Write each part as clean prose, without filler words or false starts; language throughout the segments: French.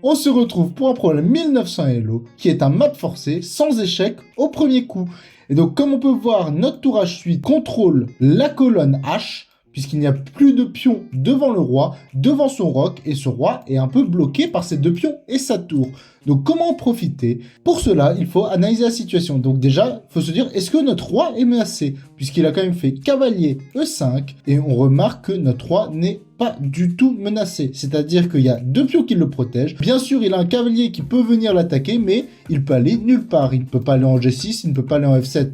On se retrouve pour un problème 1900 Elo, qui est un mat forcé, sans échec, au premier coup. Et donc, comme on peut voir, notre tour H8 contrôle la colonne H, puisqu'il n'y a plus de pions devant le roi, devant son roc, et ce roi est un peu bloqué par ses deux pions et sa tour. Donc comment en profiter? Pour cela, il faut analyser la situation. Donc déjà, il faut se dire, est-ce que notre roi est menacé? Puisqu'il a quand même fait cavalier E5, et on remarque que notre roi n'est pas du tout menacé. C'est-à-dire qu'il y a deux pions qui le protègent. Bien sûr, il a un cavalier qui peut venir l'attaquer, mais il peut aller nulle part. Il ne peut pas aller en G6, il ne peut pas aller en F7,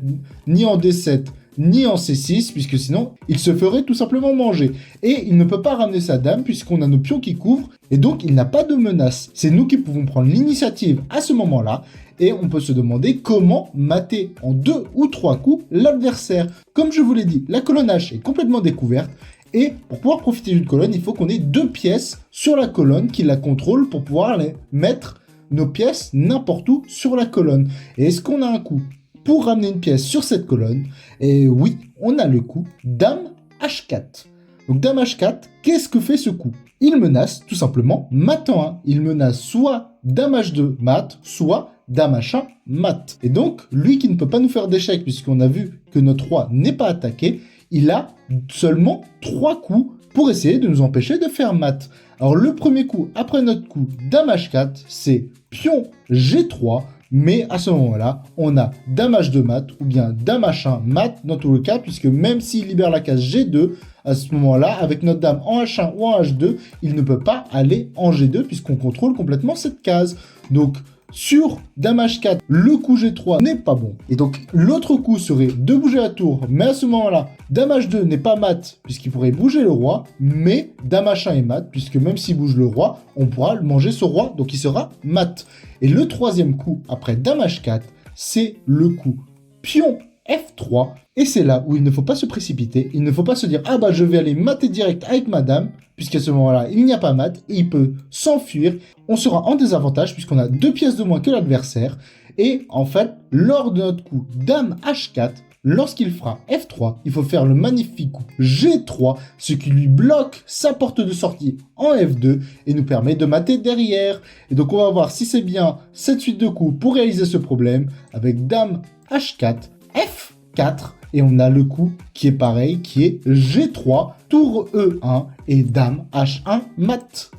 ni en D7, ni en C6, puisque sinon, il se ferait tout simplement manger. Et il ne peut pas ramener sa dame, puisqu'on a nos pions qui couvrent, et donc il n'a pas de menace. C'est nous qui pouvons prendre l'initiative à ce moment-là, et on peut se demander comment mater en 2 ou 3 coups l'adversaire. Comme je vous l'ai dit, la colonne H est complètement découverte, et pour pouvoir profiter d'une colonne, il faut qu'on ait 2 pièces sur la colonne qui la contrôlent pour pouvoir les mettre nos pièces n'importe où sur la colonne. Et est-ce qu'on a un coup pour ramener une pièce sur cette colonne? Et oui, on a le coup Dame H4. Donc Dame H4, qu'est-ce que fait ce coup? Il menace tout simplement mat en 1. Il menace soit Dame H2 mat, soit Dame H1 mat. Et donc, lui qui ne peut pas nous faire d'échec, puisqu'on a vu que notre roi n'est pas attaqué, il a seulement 3 coups pour essayer de nous empêcher de faire mat. Alors le premier coup, après notre coup Dame H4, c'est pion G3, mais à ce moment-là, on a Dame H2 mat ou bien Dame H1 mat dans tous les cas, puisque même s'il libère la case G2, à ce moment-là, avec notre dame en H1 ou en H2, il ne peut pas aller en G2 puisqu'on contrôle complètement cette case. Donc, sur Dame H4, le coup G3 n'est pas bon. Et donc, l'autre coup serait de bouger la tour, mais à ce moment-là, Dame H2 n'est pas mat, puisqu'il pourrait bouger le roi, mais Dame H1 est mat, puisque même s'il bouge le roi, on pourra manger ce roi, donc il sera mat. Et le troisième coup, après Dame H4, c'est le coup pion F3, et c'est là où il ne faut pas se précipiter, il ne faut pas se dire « Ah bah je vais aller mater direct avec ma dame », puisqu'à ce moment-là, il n'y a pas mat, et il peut s'enfuir. On sera en désavantage, puisqu'on a 2 pièces de moins que l'adversaire, et en fait, lors de notre coup Dame H4, lorsqu'il fera F3, il faut faire le magnifique coup G3, ce qui lui bloque sa porte de sortie en F2, et nous permet de mater derrière. Et donc on va voir si c'est bien cette suite de coups pour réaliser ce problème, avec Dame H4, F4, et on a le coup qui est pareil, qui est G3, tour E1 et Dame H1 mat.